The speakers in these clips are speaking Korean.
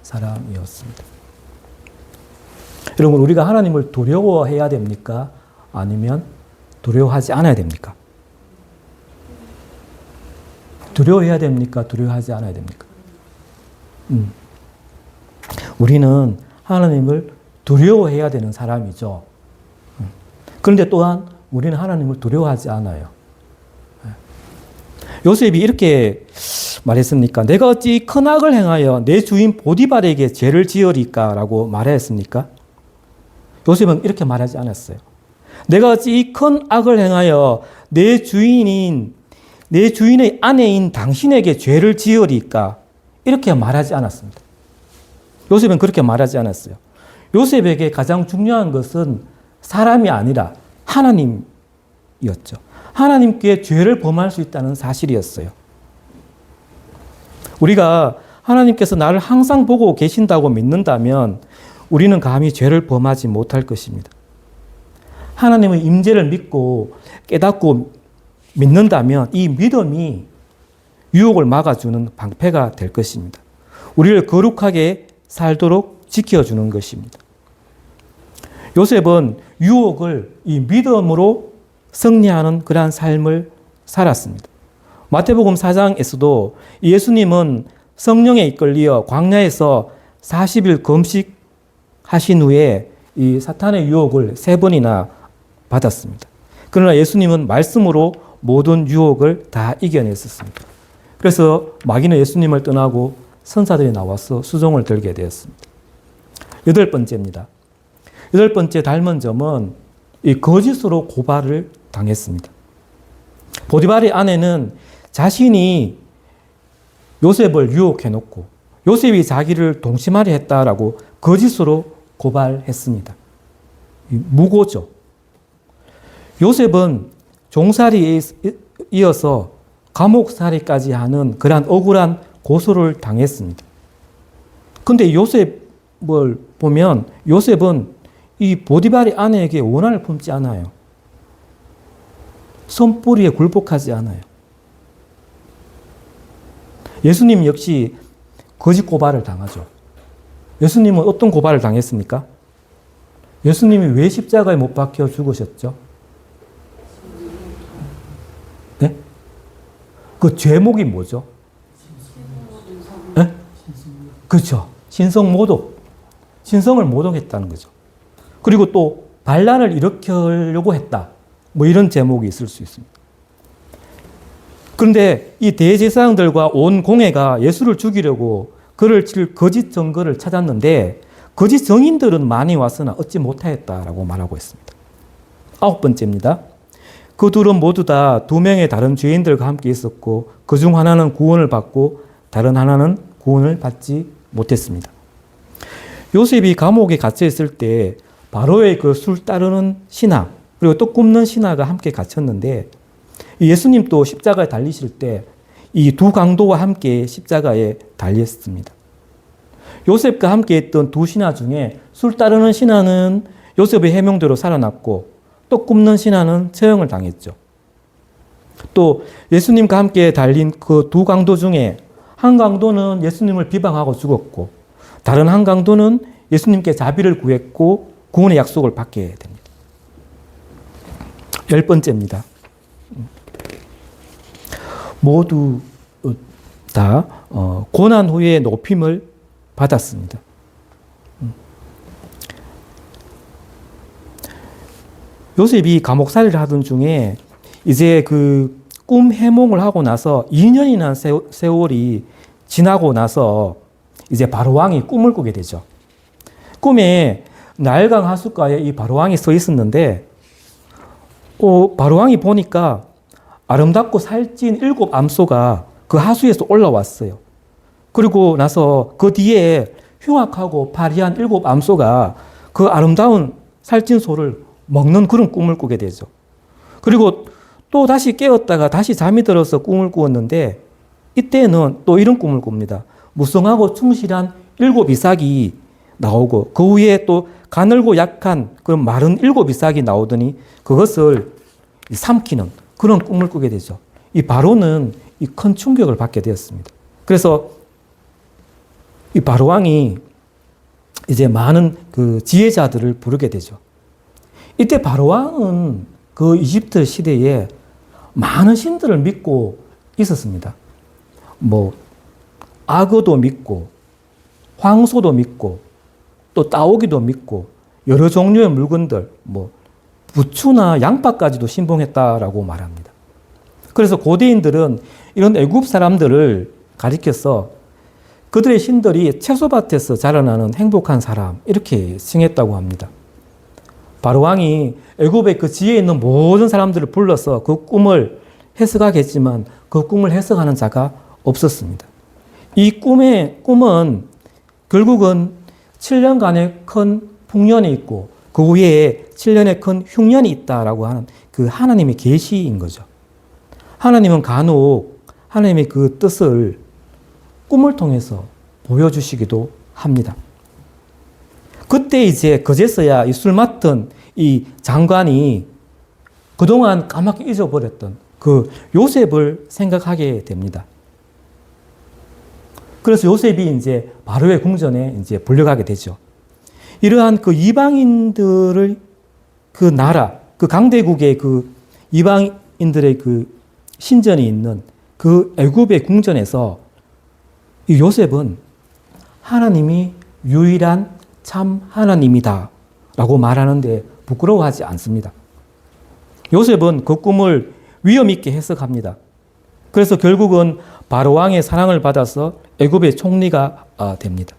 사람이었습니다. 여러분, 우리가 하나님을 두려워해야 됩니까? 아니면 두려워하지 않아야 됩니까? 두려워해야 됩니까? 두려워하지 않아야 됩니까? 우리는 하나님을 두려워해야 되는 사람이죠. 그런데 또한 우리는 하나님을 두려워하지 않아요. 요셉이 이렇게 말했습니까? 내가 어찌 큰 악을 행하여 내 주인 보디발에게 죄를 지으리까? 라고 말했습니까? 요셉은 이렇게 말하지 않았어요. 내가 어찌 이 큰 악을 행하여 내 주인의 아내인 당신에게 죄를 지으리까? 이렇게 말하지 않았습니다. 요셉은 그렇게 말하지 않았어요. 요셉에게 가장 중요한 것은 사람이 아니라 하나님이었죠. 하나님께 죄를 범할 수 있다는 사실이었어요. 우리가 하나님께서 나를 항상 보고 계신다고 믿는다면 우리는 감히 죄를 범하지 못할 것입니다. 하나님의 임재를 믿고 깨닫고 믿는다면 이 믿음이 유혹을 막아주는 방패가 될 것입니다. 우리를 거룩하게 살도록 지켜주는 것입니다. 요셉은 유혹을 이 믿음으로 승리하는 그러한 삶을 살았습니다. 마태복음 4장에서도 예수님은 성령에 이끌려 광야에서 40일 금식하신 후에 이 사탄의 유혹을 3번이나 받았습니다. 그러나 예수님은 말씀으로 모든 유혹을 다 이겨냈었습니다. 그래서 마귀는 예수님을 떠나고 선사들이 나와서 수종을 들게 되었습니다. 8번째입니다. 8번째 닮은 점은 이 거짓으로 고발을 당했습니다. 보디발의 아내는 자신이 요셉을 유혹해놓고 요셉이 자기를 동침하려 했다라고 거짓으로 고발했습니다. 무고죠. 요셉은 종살이에 이어서 감옥살이까지 하는 그러한 억울한 고소를 당했습니다. 근데 요셉을 보면 요셉은 이 보디발의 아내에게 원한을 품지 않아요. 손뿌리에 굴복하지 않아요. 예수님 역시 거짓 고발을 당하죠. 예수님은 어떤 고발을 당했습니까? 예수님이 왜 십자가에 못 박혀 죽으셨죠? 네? 그 죄목이 뭐죠? 네? 그렇죠. 신성모독. 신성을 모독했다는 거죠. 그리고 또 반란을 일으키려고 했다. 뭐 이런 제목이 있을 수 있습니다. 그런데 이 대제사장들과 온 공회가 예수를 죽이려고 그를 칠 거짓 증거를 찾았는데 거짓 증인들은 많이 왔으나 얻지 못하였다라고 말하고 있습니다. 9번째입니다. 그 둘은 모두 다 2명의 다른 죄인들과 함께 있었고 그중 하나는 구원을 받고 다른 하나는 구원을 받지 못했습니다. 요셉이 감옥에 갇혀 있을 때 바로의 그 술 따르는 신하 그리고 또 굽는 신하가 함께 갇혔는데 예수님도 십자가에 달리실 때 이 두 강도와 함께 십자가에 달렸습니다. 요셉과 함께 했던 두 신하 중에 술 따르는 신하는 요셉의 해명대로 살아났고 또 굽는 신하는 처형을 당했죠. 또 예수님과 함께 달린 그 두 강도 중에 한 강도는 예수님을 비방하고 죽었고 다른 한 강도는 예수님께 자비를 구했고 구원의 약속을 받게 됩니다. 10번째입니다. 모두 다 고난 후에 높임을 받았습니다. 요셉이 감옥살이를 하던 중에 이제 그 꿈 해몽을 하고 나서 2년이나 세월이 지나고 나서 이제 바로왕이 꿈을 꾸게 되죠. 꿈에 나일강 하숫가에 이 바로왕이 서 있었는데 바로왕이 보니까 아름답고 살찐 7 암소가 그 하수에서 올라왔어요. 그리고 나서 그 뒤에 흉악하고 파리한 7 암소가 그 아름다운 살찐 소를 먹는 그런 꿈을 꾸게 되죠. 그리고 또 다시 깨었다가 다시 잠이 들어서 꿈을 꾸었는데 이때는 또 이런 꿈을 꿉니다. 무성하고 충실한 7 이삭이 나오고 그 위에 또 가늘고 약한 그런 마른 7 이삭이 나오더니 그것을 삼키는 그런 꿈을 꾸게 되죠. 이 바로는 이 큰 충격을 받게 되었습니다. 그래서 이 바로 왕이 이제 많은 그 지혜자들을 부르게 되죠. 이때 바로 왕은 그 이집트 시대에 많은 신들을 믿고 있었습니다. 뭐 악어도 믿고 황소도 믿고 또 따오기도 믿고 여러 종류의 물건들, 뭐 부추나 양파까지도 신봉했다라고 말합니다. 그래서 고대인들은 이런 애굽 사람들을 가리켜서 그들의 신들이 채소밭에서 자라나는 행복한 사람 이렇게 칭했다고 합니다. 바로 왕이 애굽의 그 지혜 있는 모든 사람들을 불러서 그 꿈을 해석하겠지만 그 꿈을 해석하는 자가 없었습니다. 이 꿈은 결국은 7년간의 큰 풍년이 있고 그 위에 7년의 큰 흉년이 있다라고 하는 그 하나님의 계시인 거죠. 하나님은 간혹 하나님의 그 뜻을 꿈을 통해서 보여주시기도 합니다. 그때 이제 그제서야 이 술 맡은 이 장관이 그동안 까맣게 잊어버렸던 그 요셉을 생각하게 됩니다. 그래서 요셉이 이제 바로의 궁전에 이제 불려가게 되죠. 이러한 그 이방인들의 그 나라, 그 강대국의 그 이방인들의 그 신전이 있는 그 애굽의 궁전에서 이 요셉은 하나님이 유일한 참 하나님이다 라고 말하는데 부끄러워하지 않습니다. 요셉은 그 꿈을 위엄 있게 해석합니다. 그래서 결국은 바로 왕의 사랑을 받아서 애굽의 총리가 됩니다.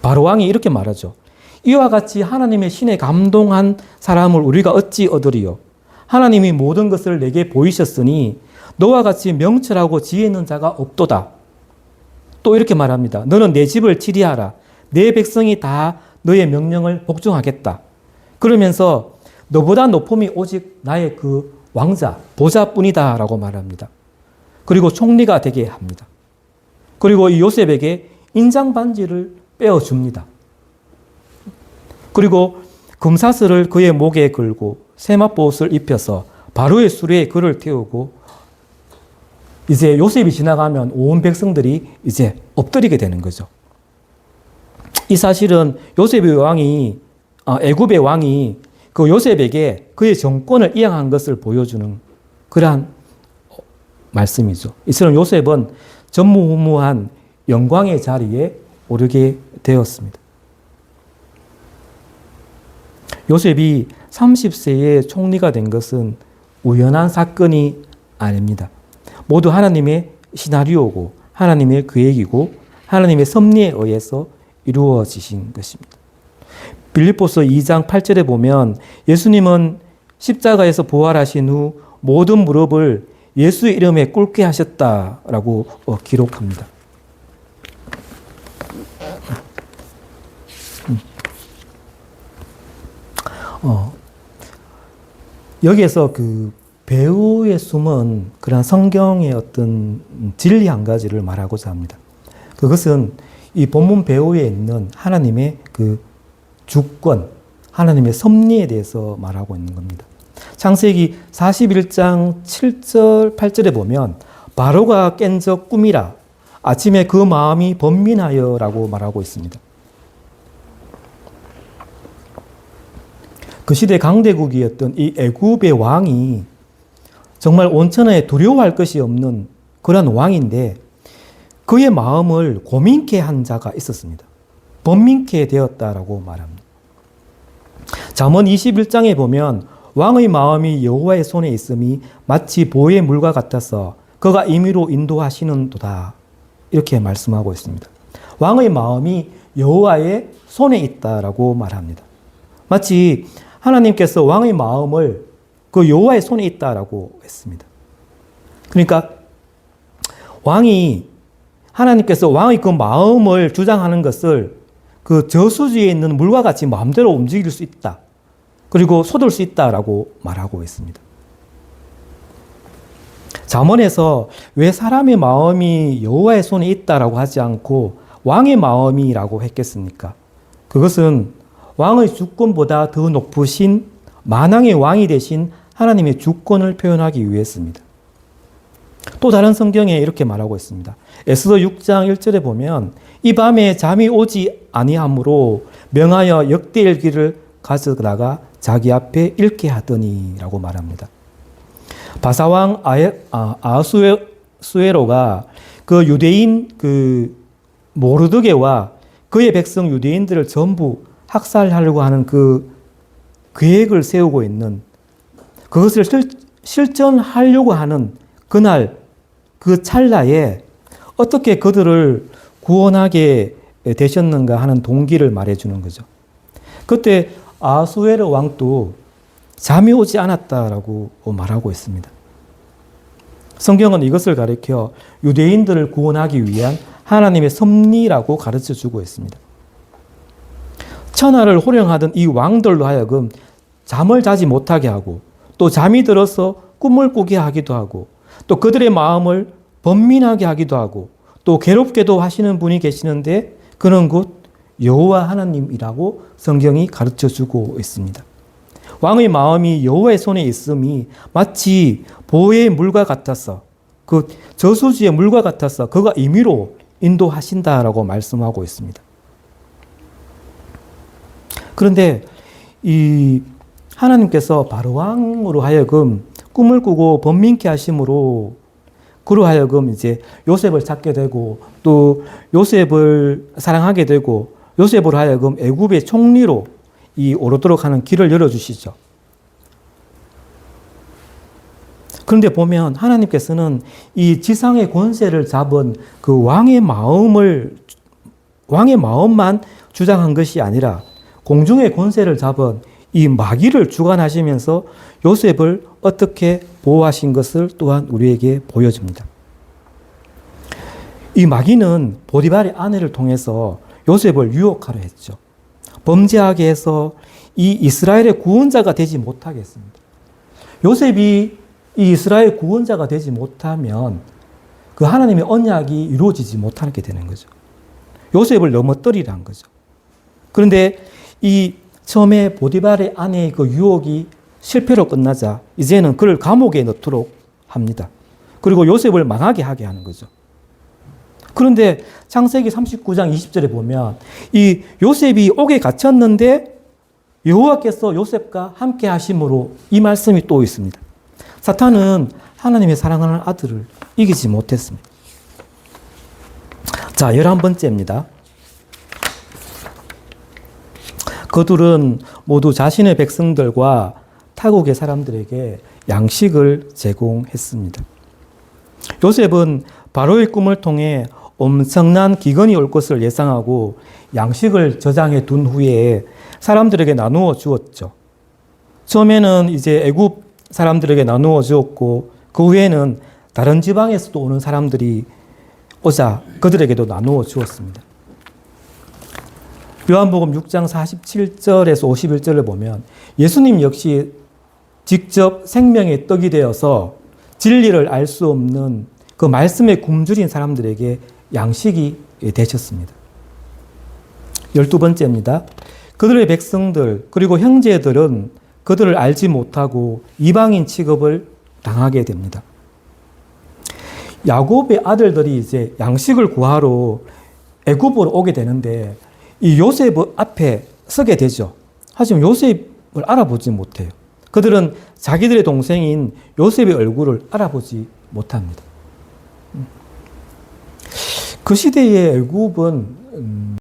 바로 왕이 이렇게 말하죠. 이와 같이 하나님의 신에 감동한 사람을 우리가 어찌 얻으리요? 하나님이 모든 것을 내게 보이셨으니 너와 같이 명철하고 지혜 있는 자가 없도다. 또 이렇게 말합니다. 너는 내 집을 치리하라. 내 백성이 다 너의 명령을 복종하겠다. 그러면서 너보다 높음이 오직 나의 그 왕자, 보좌뿐이다 라고 말합니다. 그리고 총리가 되게 합니다. 그리고 이 요셉에게 인장 반지를 빼어줍니다. 그리고 금사슬을 그의 목에 걸고 세마포옷을 입혀서 바로의 수레에 그를 태우고 이제 요셉이 지나가면 온 백성들이 이제 엎드리게 되는 거죠. 이 사실은 요셉의 왕이 애굽의 왕이 그 요셉에게 그의 정권을 이양한 것을 보여주는 그러한 말씀이죠. 이처럼 요셉은 전무후무한 영광의 자리에 오르게 되었습니다. 요셉이 30세에 총리가 된 것은 우연한 사건이 아닙니다. 모두 하나님의 시나리오고 하나님의 계획이고 하나님의 섭리에 의해서 이루어지신 것입니다. 빌립보서 2장 8절에 보면 예수님은 십자가에서 부활하신 후 모든 무릎을 예수의 이름에 꿇게 하셨다라고 기록합니다. 여기에서 그 배후에 숨은 그런 성경의 어떤 진리 한 가지를 말하고자 합니다. 그것은 이 본문 배후에 있는 하나님의 그 주권, 하나님의 섭리에 대해서 말하고 있는 겁니다. 창세기 41장 7절, 8절에 보면 바로가 깬 적 꿈이라 아침에 그 마음이 번민하여 라고 말하고 있습니다. 그 시대 강대국이었던 이 애굽의 왕이 정말 온천하에 두려워할 것이 없는 그런 왕인데 그의 마음을 고민케 한 자가 있었습니다. 번민케 되었다라고 말합니다. 잠언 21장에 보면 왕의 마음이 여호와의 손에 있음이 마치 보의 물과 같아서 그가 임의로 인도하시는도다. 이렇게 말씀하고 있습니다. 왕의 마음이 여호와의 손에 있다라고 말합니다. 마치 하나님께서 왕의 마음을 그 여호와의 손에 있다라고 했습니다. 그러니까 하나님께서 왕의 그 마음을 주장하는 것을 그 저수지에 있는 물과 같이 마음대로 움직일 수 있다. 그리고 쏟을 수 있다라고 말하고 있습니다. 잠언에서 왜 사람의 마음이 여호와의 손에 있다라고 하지 않고 왕의 마음이라고 했겠습니까? 그것은 왕의 주권보다 더 높으신 만왕의 왕이 되신 하나님의 주권을 표현하기 위해서입니다. 또 다른 성경에 이렇게 말하고 있습니다. 에스더 6장 1절에 보면 이 밤에 잠이 오지 아니하므로 명하여 역대일기를 가져다가 자기 앞에 읽게 하더니라고 말합니다. 바사왕 아하수에로가 그 유대인 그 모르드게와 그의 백성 유대인들을 전부 학살하려고 하는 그 계획을 세우고 있는, 그것을 실천하려고 하는 그날 그 찰나에 어떻게 그들을 구원하게 되셨는가 하는 동기를 말해주는 거죠. 그때 아하수에로 왕도 잠이 오지 않았다라고 말하고 있습니다. 성경은 이것을 가리켜 유대인들을 구원하기 위한 하나님의 섭리라고 가르쳐 주고 있습니다. 천하를 호령하던 이 왕들로 하여금 잠을 자지 못하게 하고, 또 잠이 들어서 꿈을 꾸게 하기도 하고, 또 그들의 마음을 번민하게 하기도 하고, 또 괴롭게도 하시는 분이 계시는데 그는 곧 여호와 하나님이라고 성경이 가르쳐 주고 있습니다. 왕의 마음이 여호와의 손에 있음이 마치 보의 물과 같아서, 그 저수지의 물과 같아서 그가 임의로 인도하신다라고 말씀하고 있습니다. 그런데 이 하나님께서 바로 왕으로 하여금 꿈을 꾸고 번민케 하심으로 그로 하여금 이제 요셉을 찾게 되고, 또 요셉을 사랑하게 되고, 요셉으로 하여금 애굽의 총리로 오르도록 하는 길을 열어주시죠. 그런데 보면 하나님께서는 이 지상의 권세를 잡은 그 왕의 마음만 주장한 것이 아니라 공중의 권세를 잡은 이 마귀를 주관하시면서 요셉을 어떻게 보호하신 것을 또한 우리에게 보여줍니다. 이 마귀는 보디발의 아내를 통해서 요셉을 유혹하려 했죠. 범죄하게 해서 이 이스라엘의 구원자가 되지 못하게 했습니다. 요셉이 이 이스라엘 구원자가 되지 못하면 그 하나님의 언약이 이루어지지 못하게 되는 거죠. 요셉을 넘어뜨리란 거죠. 그런데 이 처음에 보디발의 아내의 그 유혹이 실패로 끝나자 이제는 그를 감옥에 넣도록 합니다. 그리고 요셉을 망하게 하게 하는 거죠. 그런데 창세기 39장 20절에 보면 이 요셉이 옥에 갇혔는데 여호와께서 요셉과 함께 하심으로 이 말씀이 또 있습니다. 사탄은 하나님의 사랑하는 아들을 이기지 못했습니다. 자, 11번째입니다. 그들은 모두 자신의 백성들과 타국의 사람들에게 양식을 제공했습니다. 요셉은 바로의 꿈을 통해 엄청난 기근이 올 것을 예상하고 양식을 저장해 둔 후에 사람들에게 나누어 주었죠. 처음에는 이제 애굽 사람들에게 나누어 주었고, 그 후에는 다른 지방에서도 오는 사람들이 오자 그들에게도 나누어 주었습니다. 요한복음 6장 47절에서 51절을 보면 예수님 역시 직접 생명의 떡이 되어서 진리를 알 수 없는 그 말씀에 굶주린 사람들에게 양식이 되셨습니다. 12번째입니다. 그들의 백성들 그리고 형제들은 그들을 알지 못하고 이방인 취급을 당하게 됩니다. 야곱의 아들들이 이제 양식을 구하러 애굽으로 오게 되는데 이 요셉 앞에 서게 되죠. 하지만 요셉을 알아보지 못해요. 그들은 자기들의 동생인 요셉의 얼굴을 알아보지 못합니다. 그 시대의 애굽은